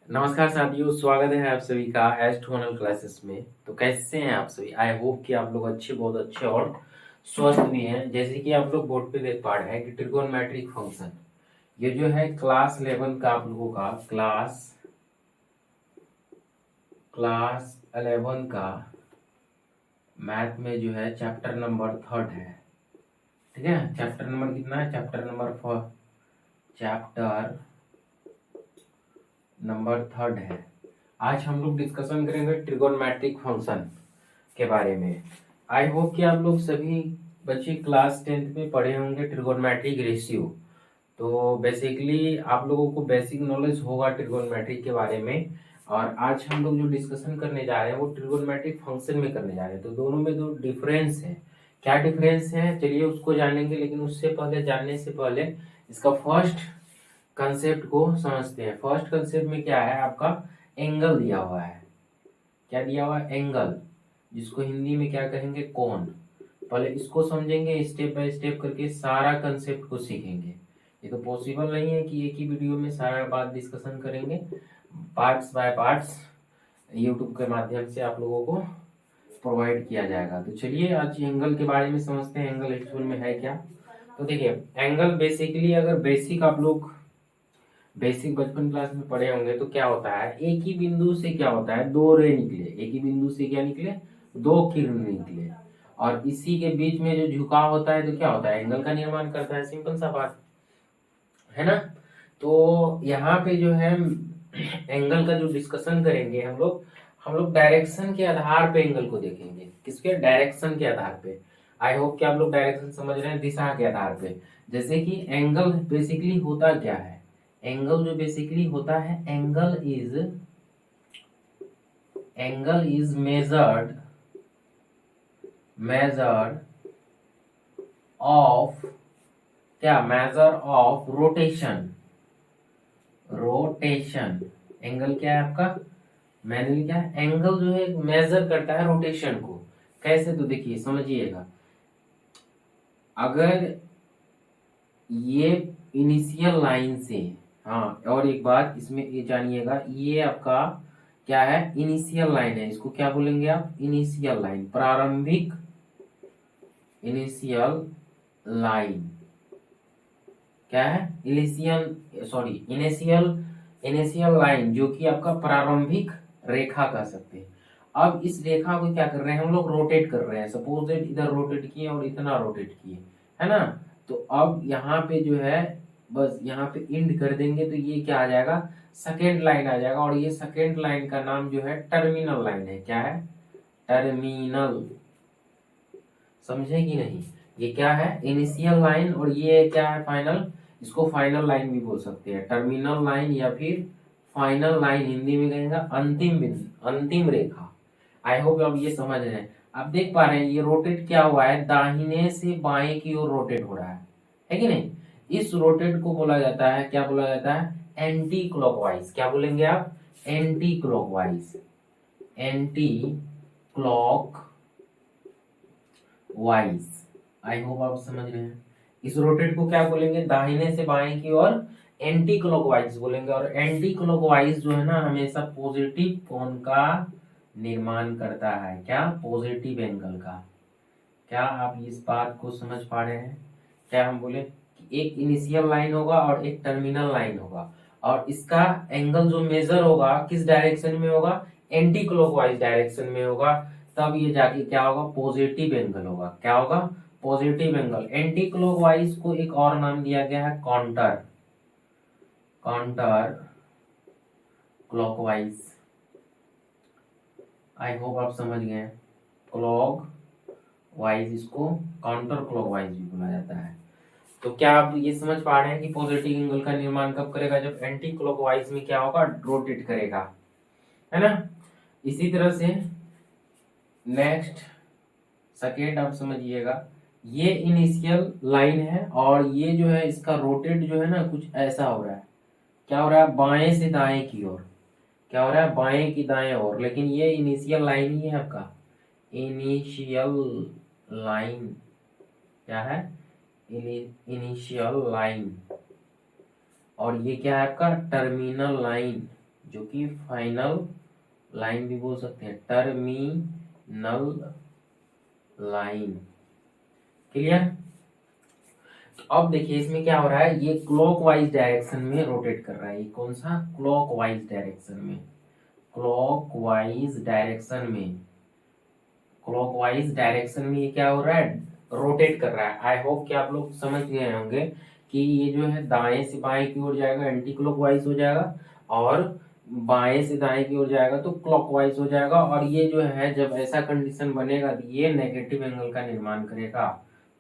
नमस्कार साथियों, स्वागत है आप सभी का एस्ट्रोनॉमल क्लासेस में। तो कैसे हैं आप सभी? आई होप कि आप लोग अच्छे, बहुत अच्छे और स्वस्थ भी हैं। जैसे कि आप लोग बोर्ड पे देख पा रहे हैं कि ट्रिगोनोमेट्रिक फंक्शन, ये जो है क्लास 11 का आप लोगों का क्लास 11 का मैथ में जो है चैप्टर नंबर 3 है। ठीक है, चैप्टर नंबर कितना है? चैप्टर नंबर 3 है। आज हम लोग डिस्कशन करेंगे ट्रिगोनोमेट्रिक फंक्शन के बारे में। आई होप कि आप लोग सभी बच्चे क्लास 10th में पढ़े होंगे ट्रिगोनोमेट्रिक रेशियो। तो बेसिकली आप लोगों को बेसिक नॉलेज होगा ट्रिगोनोमेट्रिक के बारे में। और आज हम लोग जो डिस्कशन करने जा रहे हैं वो ट्रिगोनोमेट्रिक फंक्शन में करने जा रहे हैं। तो दोनों में जो डिफरेंस है, क्या डिफरेंस है, चलिए उसको जानेंगे। लेकिन उससे पहले, जानने से पहले इसका फर्स्ट कंसेप्ट को समझते हैं। फर्स्ट कंसेप्ट में क्या है? आपका एंगल दिया हुआ है। क्या दिया हुआ है? एंगल, जिसको हिंदी में क्या कहेंगे? कोण। पहले इसको समझेंगे, स्टेप बाय स्टेप करके सारा कंसेप्ट को सीखेंगे। ये तो पॉसिबल नहीं है कि एक ही वीडियो में सारा बात डिस्कशन करेंगे। पार्ट्स बाय पार्ट्स यूट्यूब के माध्यम से आप लोगों को प्रोवाइड किया जाएगा। तो चलिए आज एंगल के बारे में समझते हैं। एंगल एक्चुअल में है क्या? तो देखिए, एंगल बेसिकली, अगर बेसिक आप लोग बेसिक बचपन क्लास में पढ़े होंगे तो क्या होता है, एक ही बिंदु से क्या होता है, दो रे निकले। एक ही बिंदु से क्या निकले? दो किरण निकले। और इसी के बीच में जो झुकाव होता है तो क्या होता है? एंगल का निर्माण करता है। सिंपल सा बात है ना। तो यहाँ पे जो है एंगल का जो डिस्कशन करेंगे हम लोग डायरेक्शन के आधार पे एंगल को देखेंगे। किसके? डायरेक्शन के आधार पे। आई होप कि आप लोग डायरेक्शन समझ रहे हैं, दिशा के आधार पे। जैसे कि एंगल बेसिकली होता क्या है? एंगल जो बेसिकली होता है, एंगल इज मेजर्ड ऑफ, क्या? Measure of rotation. एंगल क्या है आपका? मैंने लिखा है एंगल जो है मेजर करता है रोटेशन को। कैसे? तो देखिए समझिएगा। अगर ये इनिशियल लाइन से, हाँ, और एक बात इसमें ये जानिएगा, ये आपका क्या है? इनिशियल लाइन है। इसको क्या बोलेंगे आप? इनिशियल लाइन, प्रारंभिक इनिशियल लाइन। क्या है? इनिशियल लाइन, जो कि आपका प्रारंभिक रेखा कह सकते हैं। अब इस रेखा को क्या कर रहे हैं हम लोग? रोटेट कर रहे हैं। सपोज दैट इधर रोटेट किए और इतना रोटेट किए, है ना। तो अब यहाँ पे जो है, बस यहाँ पे इंड कर देंगे तो ये क्या आ जाएगा? सेकेंड लाइन आ जाएगा। और ये सेकेंड लाइन का नाम जो है टर्मिनल लाइन है। क्या है? टर्मिनल। समझे कि नहीं? ये क्या है? इनिशियल लाइन, और ये क्या है? फाइनल। इसको फाइनल लाइन भी बोल सकते हैं, टर्मिनल लाइन या फिर फाइनल लाइन। हिंदी में कहेंगे अंतिम बिंदु, अंतिम रेखा। आई होप आप ये समझ रहे हैं। आप देख पा रहे हैं ये रोटेट क्या हुआ है? दाहिने से बाएं की ओर रोटेट हो रहा है कि नहीं? इस रोटेट को बोला जाता है, क्या बोला जाता है? Anti clockwise. क्या बोलेंगे आप? Anti clockwise. Anti clock wise. I hope आप समझ रहे हैं। इस रोटेट को क्या बोलेंगे? दाहिने से बाएं की ओर एंटी क्लॉकवाइज बोलेंगे। और एंटी क्लॉकवाइज जो है ना, हमेशा पॉजिटिव कोण का निर्माण करता है। क्या? पॉजिटिव एंगल का। क्या आप इस बात को समझ पा रहे हैं? क्या हम बोले कि एक इनिशियल लाइन होगा और एक टर्मिनल लाइन होगा, और इसका एंगल जो मेजर होगा किस डायरेक्शन में होगा? एंटी क्लॉकवाइज डायरेक्शन में होगा। तब ये जाके क्या होगा? पॉजिटिव एंगल होगा। क्या होगा? Positive angle. एंटी क्लॉकवाइज को एक और नाम दिया गया है counter counter clockwise. I hope आप समझ गए। क्लॉक वाइज, इसको काउंटर क्लॉकवाइज भी बोला जाता है। तो क्या आप ये समझ पा रहे हैं कि पॉजिटिव एंगल का निर्माण कब करेगा? जब एंटी क्लॉकवाइज में क्या होगा? रोटेट करेगा, है ना। इसी तरह से नेक्स्ट सेकेंड आप समझिएगा। ये इनिशियल लाइन है और ये जो है इसका रोटेट जो है ना, कुछ ऐसा हो रहा है। क्या हो रहा है? बाएं से दाएं की ओर। क्या हो रहा है? बाएं की दाएं ओर। लेकिन ये इनिशियल लाइन ही है आपका। इनिशियल लाइन क्या है? Initial line. और ये क्या है आपका? टर्मिनल लाइन, जो कि फाइनल लाइन भी बोल सकते हैं, टर्मिनल लाइन। क्लियर? तो अब देखिए इसमें क्या हो रहा है, ये क्लॉकवाइज डायरेक्शन में रोटेट कर रहा है। ये कौन सा? क्लॉकवाइज डायरेक्शन में, क्लॉकवाइज डायरेक्शन में, क्लॉकवाइज डायरेक्शन में ये क्या हो रहा है, रोटेट कर रहा है। आई होप कि आप लोग समझ गए होंगे कि ये जो है दाएं से बाएं की ओर जाएगा एंटी क्लॉकवाइज हो जाएगा, और बाएं से दाएं की ओर जाएगा तो क्लॉकवाइज हो जाएगा। और ये जो है जब ऐसा कंडीशन बनेगा तो ये नेगेटिव एंगल का निर्माण करेगा।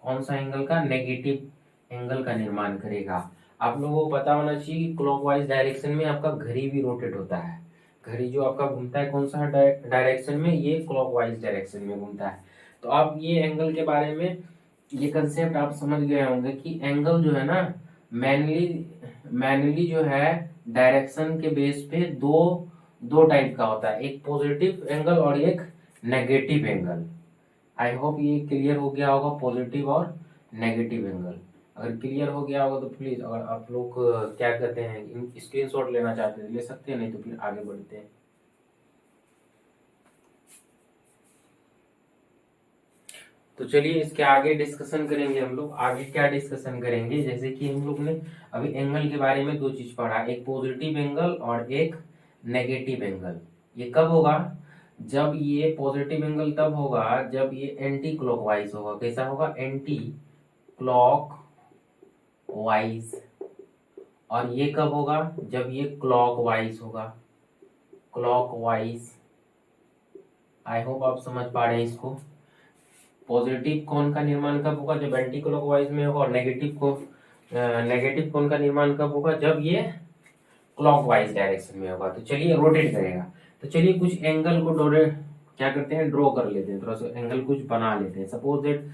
कौन सा एंगल का? नेगेटिव एंगल का निर्माण करेगा। आप लोगों को पता होना चाहिए कि क्लॉकवाइज डायरेक्शन में आपका घड़ी भी रोटेट होता है। घड़ी जो आपका घूमता है कौन सा डायरेक्शन में? ये क्लॉकवाइज डायरेक्शन में घूमता है। तो आप ये एंगल के बारे में ये कंसेप्ट आप समझ गए होंगे कि एंगल जो है ना, मैनली जो है डायरेक्शन के बेस पे दो दो टाइप का होता है, एक पॉजिटिव एंगल और एक नेगेटिव एंगल। आई होप ये क्लियर हो गया होगा, पॉजिटिव और नेगेटिव एंगल। अगर क्लियर हो गया होगा तो प्लीज, अगर आप लोग क्या कहते हैं स्क्रीनशॉट लेना चाहते हैं ले सकते हैं, नहीं तो फिर आगे बढ़ते हैं। तो चलिए इसके आगे डिस्कशन करेंगे हम लोग। आगे क्या डिस्कशन करेंगे, जैसे कि हम लोग ने अभी एंगल के बारे में दो चीज पढ़ा, एक पॉजिटिव एंगल और एक नेगेटिव एंगल। ये कब होगा? जब ये पॉजिटिव एंगल तब होगा जब ये एंटी क्लॉकवाइज होगा। कैसा होगा? Anti clock wise. और ये कब होगा? जब ये क्लॉकवाइज होगा, क्लॉकवाइज। आई होप आप समझ पा रहे हैं इसको। पॉजिटिव कोण का निर्माण कब होगा? जब एंटी क्लॉकवाइज में होगा। और नेगेटिव कोण का निर्माण कब होगा? जब ये क्लॉकवाइज डायरेक्शन में होगा। तो चलिए रोटेट करेगा। तो चलिए कुछ एंगल को क्या करते हैं, ड्रॉ कर लेते हैं, थोड़ा सा एंगल कुछ बना लेते हैं। सपोज दैट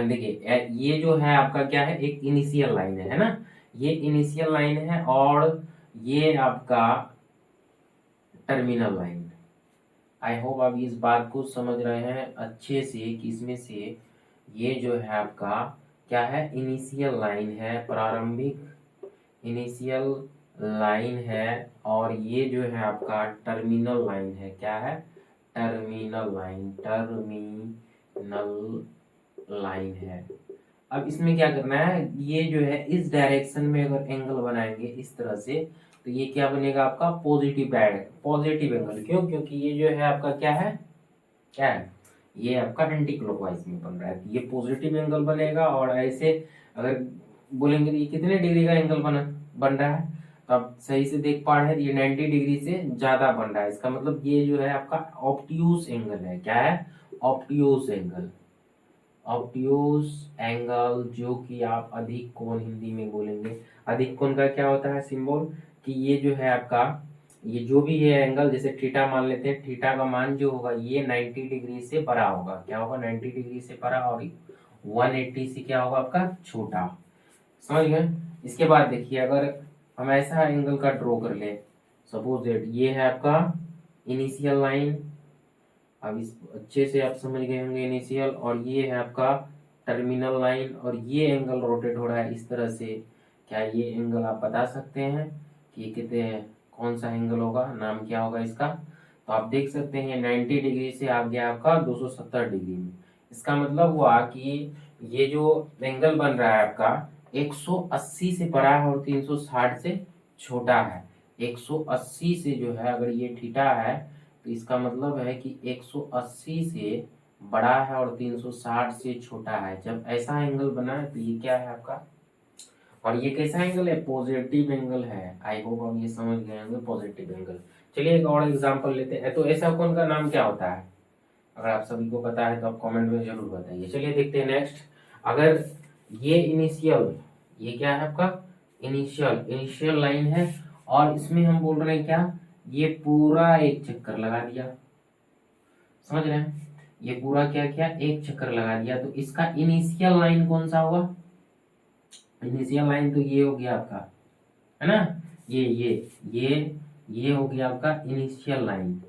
देखिए ये जो है आपका क्या है, एक इनिशियल लाइन है ना, ये इनिशियल लाइन है और ये आपका टर्मिनल लाइन। आई होप आप इस बात को समझ रहे हैं अच्छे से कि इसमें से ये जो है आपका क्या है, इनिशियल लाइन है, प्रारंभिक इनिशियल लाइन है, और ये जो है आपका टर्मिनल लाइन है। क्या है? टर्मिनल लाइन, टर्मिनल लाइन है। अब इसमें क्या करना है, ये जो है इस डायरेक्शन में अगर एंगल बनाएंगे इस तरह से, तो ये क्या बनेगा आपका? Positive angle. क्यों? क्योंकि ये जो है आपका क्या है, क्या है, ये आपका एंटी क्लॉकवाइज में बन रहा है, ये पॉजिटिव एंगल बनेगा। और ऐसे अगर बोलेंगे तो ये कितने डिग्री का एंगल बन रहा है, तो आप सही से देख पा रहे हैं, ये 90 डिग्री से ज्यादा बन रहा है। इसका मतलब ये जो है आपका ऑब्ट्यूज एंगल है। क्या है? Obtuse angle. ऑब्ट्यूज एंगल, जो कि आप अधिक कोण हिंदी में बोलेंगे। अधिक कोण का क्या होता है सिंबल, कि ये जो है आपका, ये जो भी है एंगल, जैसे थीटा मान लेते हैं, थीटा का मान जो होगा ये 90 डिग्री से बड़ा होगा। क्या होगा? 90 डिग्री से बड़ा, और 180 से क्या होगा आपका? छोटा। समझ गए? इसके बाद देखिए अगर हम ऐसा एंगल का ड्रॉ कर ले, सपोज दैट ये है आपका इनिशियल लाइन। अब इस अच्छे से आप समझ गए होंगे इनिशियल, और ये है आपका टर्मिनल लाइन, और ये एंगल रोटेट हो रहा है इस तरह से। क्या ये एंगल आप बता सकते हैं कि कितने, कौन सा एंगल होगा, नाम क्या होगा इसका? तो आप देख सकते हैं 90 डिग्री से आ गया आपका 270 डिग्री में। इसका मतलब हुआ कि ये जो एंगल बन रहा है आपका 180 से बड़ा है और 360 से छोटा है। 180 से जो है अगर ये थीटा है, तो इसका मतलब है कि 180 से बड़ा है और 360 से छोटा है। जब ऐसा एंगल बना है तो ये क्या है आपका, और ये कैसा एंगल है? पॉजिटिव एंगल है। आई होप आप ये समझ गए होंगे, पॉजिटिव एंगल। चलिए एक और एग्जांपल लेते हैं। तो ऐसा कोण का नाम क्या होता है? अगर आप सभी को पता है तो आप कमेंट में जरूर बताइए। चलिए देखते हैं नेक्स्ट। अगर ये इनिशियल, ये क्या है आपका? इनिशियल लाइन है, और इसमें हम बोल रहे हैं क्या, ये पूरा एक चक्कर लगा दिया। समझ रहे हैं? ये पूरा क्या किया? एक चक्कर लगा दिया। तो इसका इनिशियल लाइन कौन सा होगा? इनिशियल लाइन तो ये हो गया आपका, है ना, ये हो गया आपका इनिशियल लाइन,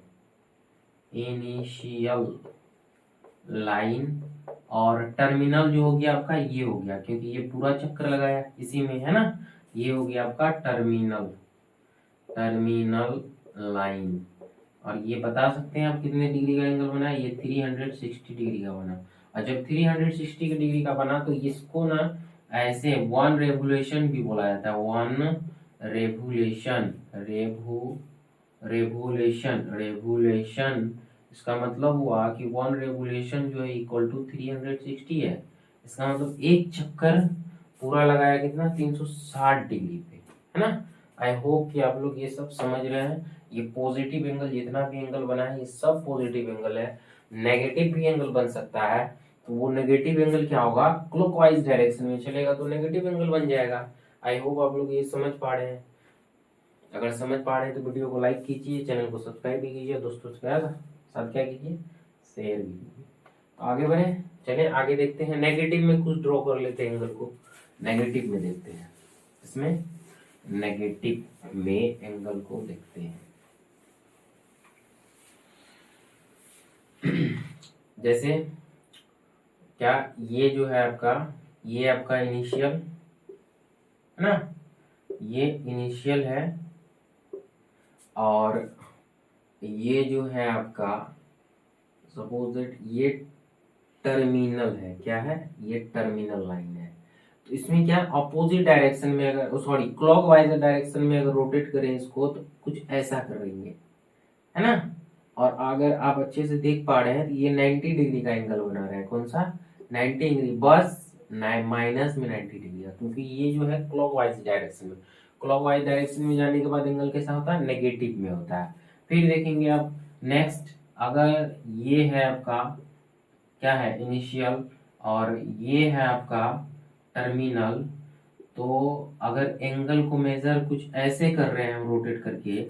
इनिशियल लाइन। और टर्मिनल जो हो गया आपका ये हो गया, क्योंकि ये पूरा चक्कर लगाया इसी में, है ना, ये हो गया आपका टर्मिनल लाइन। और ये बता सकते हैं आप कितने डिग्री का एंगल बना है, ये 360 डिग्री का बना। और जब 360 डिग्री का बना तो इसको ना ऐसे वन रेवोल्यूशन भी बोला जाता है, वन रेवोल्यूशन, रेवोल्यूशन। इसका मतलब हुआ कि वन रेवोल्यूशन जो है इक्वल टू 360 है। इसका मतलब एक चक्कर पूरा लगाया कितना, 360 डिग्री पे, है ना। आई होप कि आप लोग ये सब समझ रहे हैं। ये पॉजिटिव एंगल, जितना भी एंगल बना है ये सब पॉजिटिव एंगल है। नेगेटिव भी एंगल बन सकता है, तो वो नेगेटिव एंगल क्या होगा, क्लॉकवाइज डायरेक्शन में चलेगा तो नेगेटिव एंगल बन जाएगा। आई होप आप लोग ये समझ पा रहे हैं। अगर समझ पा रहे हैं तो वीडियो को लाइक कीजिए, चैनल को सब्सक्राइब भी कीजिए, दोस्तों के साथ क्या कीजिए, शेयर भी कीजिए। आगे बढ़े, चलिए आगे देखते हैं। नेगेटिव में कुछ ड्रॉ कर लेते हैं एंगल को, नेगेटिव में देखते हैं। इसमें नेगेटिव में एंगल को देखते हैं। जैसे क्या, ये जो है आपका, ये आपका इनिशियल है ना, ये इनिशियल है, और ये जो है आपका सपोज दैट ये टर्मिनल है। क्या है, ये टर्मिनल लाइन है। तो इसमें क्या, अपोजिट डायरेक्शन में अगर, सॉरी क्लॉकवाइज डायरेक्शन में अगर रोटेट करें इसको तो कुछ ऐसा करेंगे, है ना। और अगर आप अच्छे से देख पा रहे हैं तो ये 90 डिग्री का एंगल बना रहा है। कौन सा, 90 डिग्री, बस माइनस में 90 डिग्री का, क्योंकि ये जो है क्लॉकवाइज डायरेक्शन में, क्लॉकवाइज डायरेक्शन में जाने के बाद एंगल कैसा होता है, नेगेटिव में होता है। फिर देखेंगे आप नेक्स्ट, अगर ये है आपका क्या है, इनिशियल, और ये है आपका टर्मिनल, तो अगर एंगल को मेजर कुछ ऐसे कर रहे हैं हम रोटेट करके,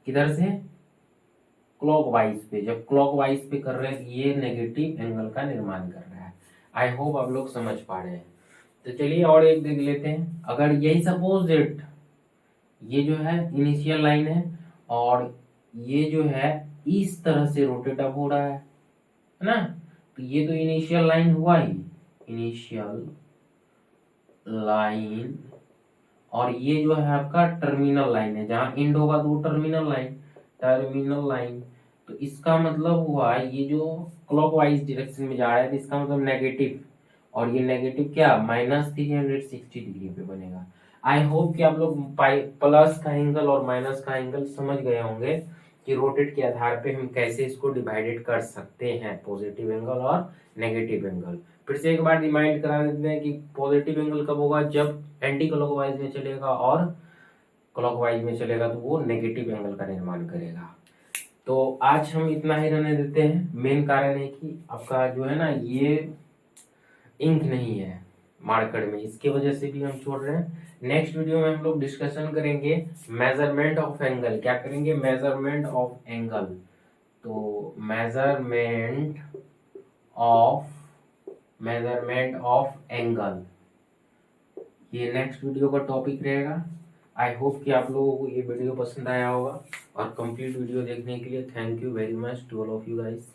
किधर से, क्लॉकवाइज पे, जब क्लॉकवाइज पे कर रहे हैं ये नेगेटिव एंगल का निर्माण कर रहा है। आई होप आप लोग समझ पा रहे हैं। तो चलिए और एक देख लेते हैं। अगर यही सपोज दैट ये जो है इनिशियल लाइन है, और ये जो है इस तरह से रोटेट अप हो रहा है ना, तो ये तो इनिशियल लाइन हुआ ही, इनिशियल लाइन, और ये जो है आपका टर्मिनल लाइन है, जहां एंड होगा तो वो टर्मिनल लाइन, टर्मिनल लाइन। तो इसका मतलब हुआ ये जो क्लॉकवाइज डायरेक्शन में जा रहा है, तो इसका मतलब नेगेटिव, और ये नेगेटिव क्या, -360 डिग्री पे बनेगा। आई होप कि आप लोग प्लस का एंगल और माइनस का एंगल समझ गए होंगे कि रोटेट के आधार पे हम कैसे इसको डिवाइडेड कर सकते हैं, पॉजिटिव एंगल और नेगेटिव एंगल। फिर से एक बार रिमाइंड करा देते हैं कि पॉजिटिव एंगल कब होगा, जब एंटी क्लॉकवाइज में चलेगा, और क्लॉकवाइज में चलेगा तो वो नेगेटिव एंगल का निर्माण करेगा। तो आज हम इतना ही रहने देते हैं। मेन कारण है कि आपका जो है ना ये इंक नहीं है मार्कर में, इसकी वजह से भी हम छोड़ रहे हैं। नेक्स्ट वीडियो में हम लोग डिस्कशन करेंगे मेजरमेंट ऑफ एंगल। क्या करेंगे, मेजरमेंट ऑफ एंगल। तो मेजरमेंट ऑफ एंगल, ये नेक्स्ट वीडियो का टॉपिक रहेगा। आई होप कि आप लोगों को ये वीडियो पसंद आया होगा, और कंप्लीट वीडियो देखने के लिए thank you very much to all of you guys.